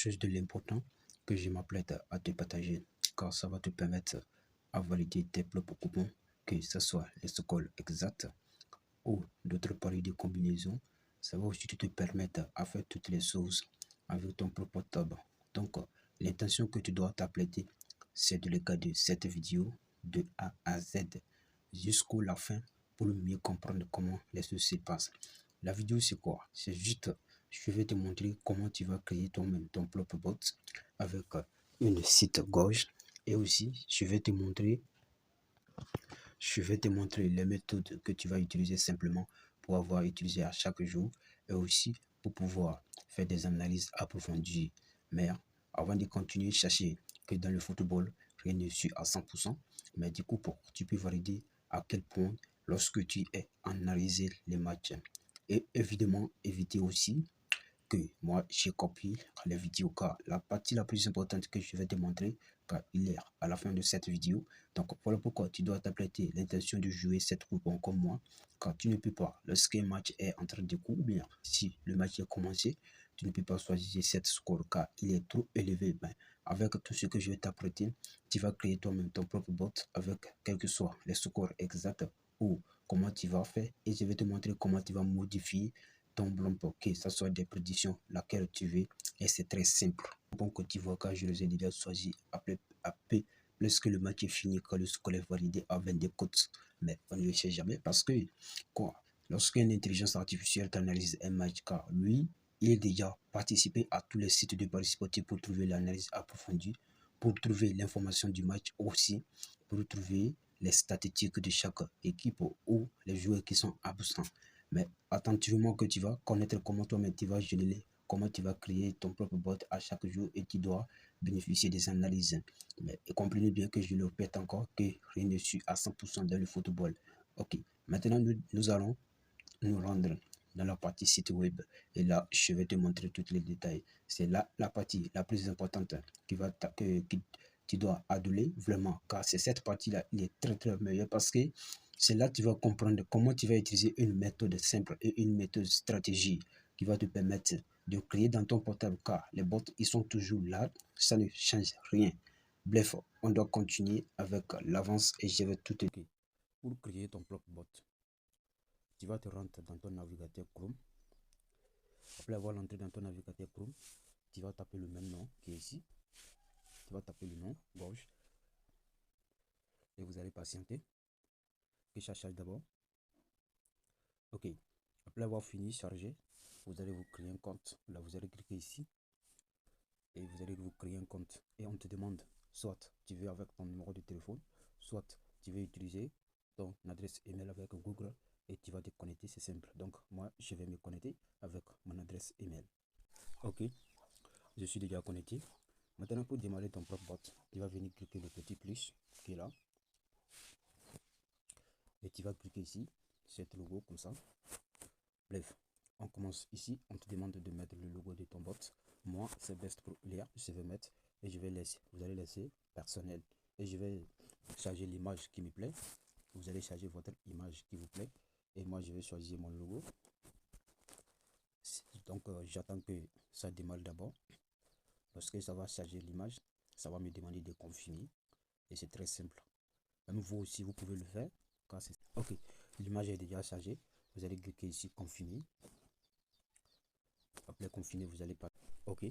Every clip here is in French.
chose de l'important que je m'apprête à te partager, car ça va te permettre à valider tes propres coupons, que ce soit les scores exacts ou d'autres paris de combinaison. Ça va aussi te permettre à faire toutes les choses avec ton propre tab. Donc, l'intention que tu dois t'apprêter, c'est de regarder cette vidéo de A à Z jusqu'à la fin pour mieux comprendre comment les choses se passent. La vidéo, c'est quoi? C'est juste, je vais te montrer comment tu vas créer toi-même ton propre bot avec une site gauche, et aussi je vais te montrer les méthodes que tu vas utiliser simplement pour avoir utilisé à chaque jour, et aussi pour pouvoir faire des analyses approfondies. Mais avant de continuer, sachez que dans le football, rien ne suit à 100%, mais du coup, tu peux valider à quel point lorsque tu es analysé les matchs. Et évidemment, éviter aussi que moi j'ai copié les vidéos, car la partie la plus importante que je vais te montrer, car il est à la fin de cette vidéo. Donc voilà pourquoi tu dois t'apprêter l'intention de jouer cette coupon comme moi, car tu ne peux pas, lorsqu'un match est en train de courir, ou bien si le match est commencé, tu ne peux pas choisir cette score car il est trop élevé. Ben, avec tout ce que je vais t'apprêter, tu vas créer toi-même ton propre bot avec quel que soit les scores exacts ou comment tu vas faire, et je vais te montrer comment tu vas modifier ton blanc pour que ce soit des prédictions laquelle tu veux, et c'est très simple. Bon, que tu vois, quand je les ai déjà choisi après lorsque le match est fini, quand le score est validé avec des cotes, mais on ne le sait jamais parce que quoi, lorsqu'une intelligence artificielle t'analyse un match, car lui il a déjà participé à tous les sites de paris sportifs pour trouver l'analyse approfondie, pour trouver l'information du match, aussi pour trouver les statistiques de chaque équipe ou les joueurs qui sont absents. Mais attentivement que tu vas connaître comment toi-même tu vas générer, comment tu vas créer ton propre bot à chaque jour, et tu dois bénéficier des analyses. Mais comprenez bien que je le répète encore, que rien ne suit à 100% dans le football. Ok, maintenant nous allons nous rendre dans la partie site web, et là je vais te montrer tous les détails. C'est là la partie la plus importante que tu dois adorer vraiment, car c'est cette partie là, il est très meilleur, parce que c'est là que tu vas comprendre comment tu vas utiliser une méthode simple et une méthode stratégie qui va te permettre de créer dans ton portable, car les bots ils sont toujours là, ça ne change rien. Bref, on doit continuer avec l'avance, et je vais tout te dire. Pour créer ton propre bot, tu vas te rendre dans ton navigateur Chrome. Après avoir entré dans ton navigateur Chrome, tu vas taper le même nom qui est ici. Tu vas taper le nom gauche, et vous allez patienter que ça charge d'abord. Ok, après avoir fini charger, vous allez vous créer un compte. Là, vous allez cliquer ici et vous allez vous créer un compte, et on te demande soit tu veux avec ton numéro de téléphone, soit tu veux utiliser ton adresse email avec Google, et tu vas te connecter. C'est simple. Donc moi je vais me connecter avec mon adresse email. Ok, je suis déjà connecté. Maintenant, pour démarrer ton propre bot, tu vas venir cliquer le petit plus qui est là, et tu vas cliquer ici, cet logo comme ça. Bref, on commence ici. On te demande de mettre le logo de ton bot. Moi c'est best pour lire, je vais mettre, et je vais laisser, vous allez laisser personnel, et je vais charger l'image qui me plaît. Vous allez charger votre image qui vous plaît, et moi je vais choisir mon logo. Donc j'attends que ça démarre d'abord. Lorsque ça va charger l'image, ça va me demander de confirmer, et c'est très simple. Même vous aussi vous pouvez le faire quand c'est ok. L'image est déjà chargée, vous allez cliquer ici confirmer. Après confirmer, vous allez pas ok,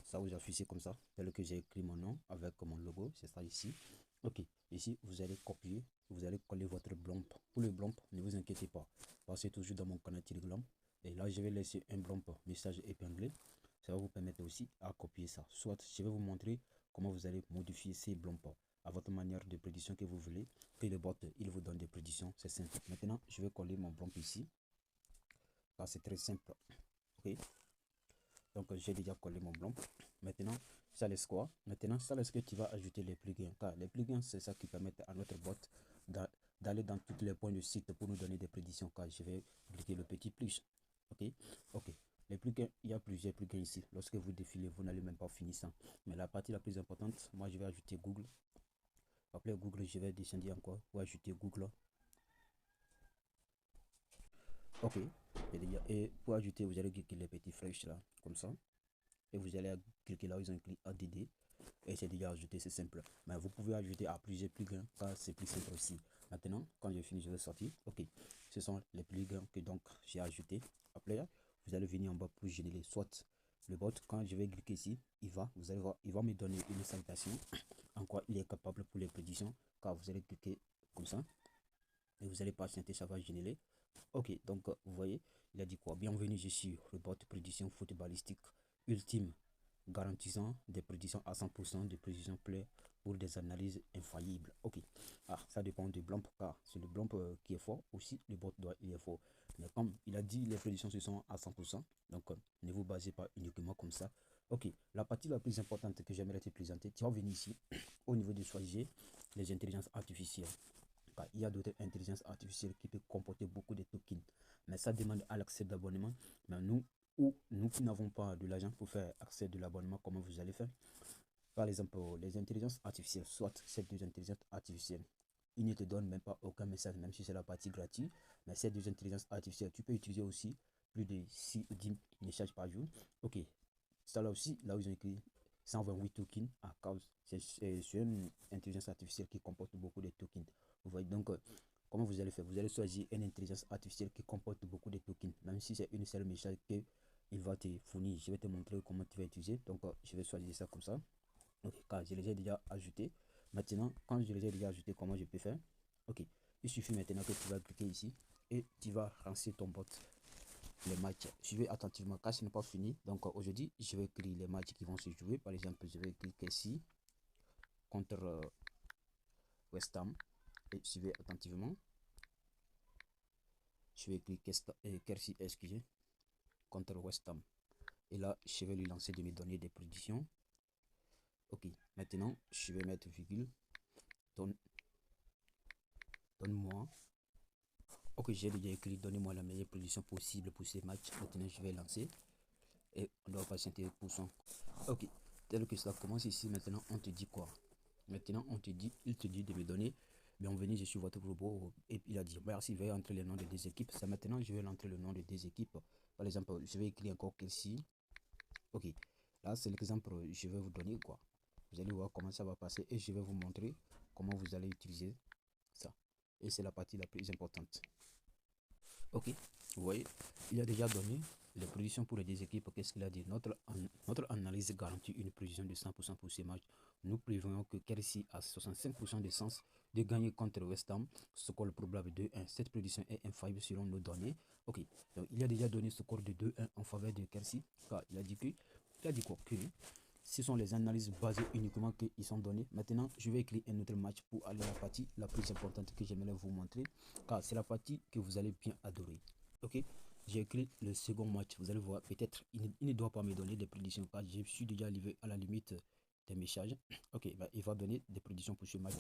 ça vous affiche comme ça, tel que j'ai écrit mon nom avec mon logo, c'est ça ici. Ok, ici vous allez copier, vous allez coller votre blanc. Pour le blanc, ne vous inquiétez pas, passez toujours dans mon canal Telegram, et là je vais laisser un blanc message épinglé. Ça va vous permettre aussi à copier ça. Soit je vais vous montrer comment vous allez modifier ces blancs à votre manière de prédiction que vous voulez, que le bot il vous donne des prédictions. C'est simple. Maintenant je vais coller mon blanc ici, là c'est très simple. Ok, donc j'ai déjà collé mon blanc. Maintenant ça laisse quoi? Maintenant ça laisse que tu vas ajouter les plugins, car les plugins c'est ça qui permet à notre bot d'aller dans tous les points de site pour nous donner des prédictions, car je vais cliquer le petit plus. Ok, les plugins, il y a plusieurs plugins ici. Lorsque vous défilez, vous n'allez même pas finir ça, mais la partie la plus importante, moi je vais ajouter Google. Après Google, je vais descendre encore pour ajouter Google. Ok, et pour ajouter, vous allez cliquer les petits flèches là, comme ça. et vous allez cliquer là où ils ont écrit ADD et c'est déjà ajouté, c'est simple. Mais vous pouvez ajouter à plusieurs plugins car c'est plus simple aussi. Maintenant, quand j'ai fini, je vais sortir. Ok, ce sont les plugins que donc j'ai ajouté. Après, vous allez venir en bas pour générer soit le bot. Quand je vais cliquer ici, vous allez voir, il va me donner une citation en quoi il est capable pour les prédictions. Car vous allez cliquer comme ça et vous allez patienter, ça va générer. Ok, donc vous voyez, il a dit quoi? Bienvenue, je suis le bot prédiction footballistique ultime, garantissant des prédictions à 100% de précision play pour des analyses infaillibles. Ok, ça dépend du blanc, car c'est le blanc qui est fort, aussi le bot il est fort. Mais comme il a dit, les prédictions se sont à 100%, donc ne vous basez pas uniquement comme ça. Ok, la partie la plus importante que j'aimerais te présenter, tu vas venir ici, au niveau de choisir les intelligences artificielles. Il y a d'autres intelligences artificielles qui peuvent comporter beaucoup de tokens. Mais ça demande à l'accès d'abonnement. Mais nous qui n'avons pas de l'argent pour faire accès de l'abonnement, comment vous allez faire? Par exemple, les intelligences artificielles, soit ces deux intelligences artificielles, ils ne te donnent même pas aucun message, même si c'est la partie gratuite. Mais ces deux intelligences artificielles, tu peux utiliser aussi plus de 6 ou 10 messages par jour. Ok, ça là aussi, là où ils ont écrit 128 tokens à cause. C'est une intelligence artificielle qui comporte beaucoup de tokens. Vous voyez donc comment vous allez faire? Vous allez choisir une intelligence artificielle qui comporte beaucoup de tokens, même si c'est une seule message que il va te fournir. Je vais te montrer comment tu vas utiliser. Donc je vais choisir ça comme ça. Ok, car je les ai déjà ajoutés. Maintenant, quand je les ai déjà ajoutés, comment je peux faire? Ok, il suffit maintenant que tu vas cliquer ici et tu vas lancer ton bot. Les matchs, suivez attentivement car ce n'est pas fini. Donc aujourd'hui, je vais écrire les matchs qui vont se jouer. Par exemple, je vais cliquer ici contre West Ham et suivez attentivement. Je vais cliquer Kersi, excusez, contre West Ham. Et là, je vais lui lancer de me donner des prédictions. Ok, maintenant, je vais mettre virgule. Donne-moi. Ok, j'ai déjà écrit, donnez-moi la meilleure prédiction possible pour ces matchs. Maintenant, je vais lancer. Et on doit patienter pour son. Ok, tel que cela commence ici, maintenant, on te dit quoi? Maintenant, il te dit de me donner. Bienvenue, je suis votre robot. Et il a dit, merci, veuillez entrer le nom des deux équipes. Ça maintenant, je vais entrer le nom des deux équipes. Par exemple, je vais écrire encore ici. Ok, là, c'est l'exemple que je vais vous donner quoi. Vous allez voir comment ça va passer et je vais vous montrer comment vous allez utiliser ça. Et c'est la partie la plus importante. Ok, vous voyez, il a déjà donné les prédictions pour les deux équipes. Qu'est-ce qu'il a dit? Notre analyse garantit une précision de 100% pour ces matchs. Nous prévoyons que Chelsea a 65% de chances de gagner contre West Ham. Score probable de 1. Cette prédiction est infaillible selon nos données. Ok, donc il a déjà donné ce score de 2-1 en faveur de Chelsea. Car il a dit quoi? Que ce sont les analyses basées uniquement qui sont données. Maintenant, je vais écrire un autre match pour aller à la partie la plus importante que j'aimerais vous montrer. Car c'est la partie que vous allez bien adorer. Ok, j'ai écrit le second match. Vous allez voir, peut-être il ne doit pas me donner des prédictions car je suis déjà arrivé à la limite des messages. Ok, il va donner des prédictions pour ce match.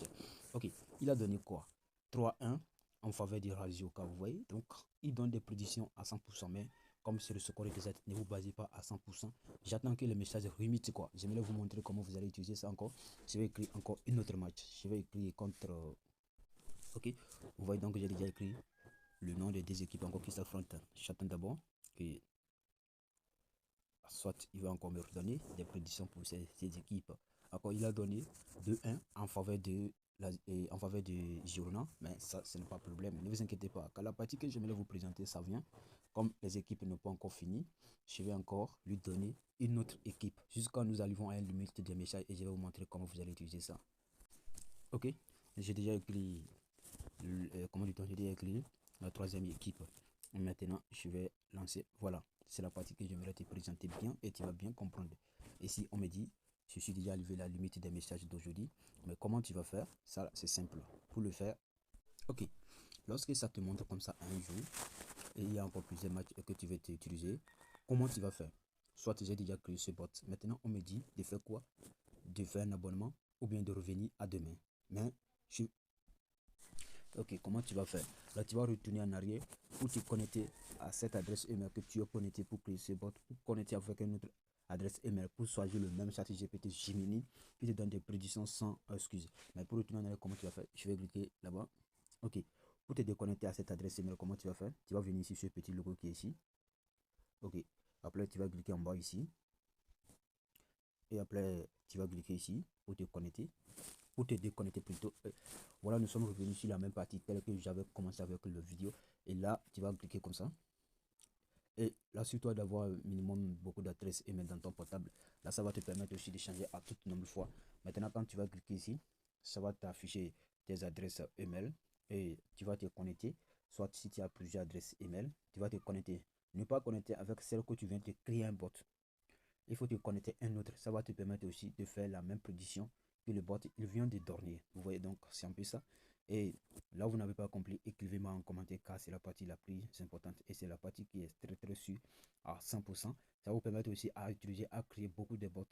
Ok, il a donné quoi? 3-1 en faveur du Razio, car vous voyez. Donc, il donne des prédictions à 100%, mais comme c'est le score exact, ne vous basez pas à 100%. J'attends que le message remite quoi. J'aimerais vous montrer comment vous allez utiliser ça encore. Je vais écrire encore une autre match. Je vais écrire contre. Ok, vous voyez donc j'ai déjà écrit le nom des deux équipes encore qui s'affrontent. J'attends d'abord que soit il va encore me redonner des prédictions pour ces équipes. Encore il a donné 2-1 en faveur de Girona, mais ça ce n'est pas problème. Ne vous inquiétez pas, car la partie que j'aimerais vous présenter, ça vient. Comme les équipes n'ont pas encore fini, je vais encore lui donner une autre équipe jusqu'à nous arrivons à une limite de messages et je vais vous montrer comment vous allez utiliser ça. Ok, j'ai déjà écrit comment dit-on, j'ai déjà écrit la troisième équipe. Maintenant, je vais lancer. Voilà, c'est la partie que j'aimerais te présenter bien et tu vas bien comprendre. Ici, on me dit, je suis déjà arrivé à la limite des messages d'aujourd'hui. Mais comment tu vas faire? Ça, c'est simple. Pour le faire, ok. Lorsque ça te montre comme ça un jour, et il y a encore plusieurs matchs que tu veux utiliser, comment tu vas faire? Soit j'ai déjà créé ce bot. Maintenant, on me dit de faire quoi? De faire un abonnement ou bien de revenir à demain. Mais je Ok, comment tu vas faire? Là, tu vas retourner en arrière pour te connecter à cette adresse email que tu as connecté pour créer ce bot ou connecter avec une autre adresse email pour choisir le même chat GPT Gemini qui te donne des prédictions sans excuse. Mais pour retourner en arrière, comment tu vas faire? Je vais cliquer là-bas. Ok, pour te déconnecter à cette adresse email, comment tu vas faire? Tu vas venir ici sur ce petit logo qui est ici. Ok, après tu vas cliquer en bas ici. Et après, tu vas cliquer ici pour te connecter, pour te déconnecter plutôt. Voilà, nous sommes revenus sur la même partie telle que j'avais commencé avec le vidéo. Et là, tu vas cliquer comme ça. Et là, sur toi d'avoir minimum beaucoup d'adresses email dans ton portable. Là, ça va te permettre aussi de changer à toute nombre de fois. Maintenant, quand tu vas cliquer ici, ça va t'afficher tes adresses email et tu vas te connecter. Soit si tu as plusieurs adresses email, tu vas te connecter. Ne pas connecter avec celle que tu viens de créer un bot. Il faut te connecter un autre. Ça va te permettre aussi de faire la même prédiction que le bot. Il vient de dormir. Vous voyez donc, c'est un peu ça. Et là, vous n'avez pas compris, écrivez-moi en commentaire car c'est la partie la plus importante et c'est la partie qui est très sûre à 100%. Ça va vous permettre aussi à utiliser, à créer beaucoup de bots.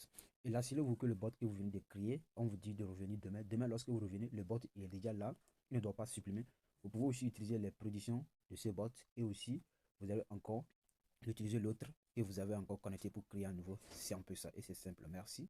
Et là, si vous que le bot que vous venez de créer, on vous dit de revenir demain. Demain, lorsque vous revenez, le bot il est déjà là. Il ne doit pas supprimer. Vous pouvez aussi utiliser les prédictions de ce bot et aussi, vous allez encore utiliser l'autre que vous avez encore connecté pour créer un nouveau. C'est un peu ça et c'est simple. Merci.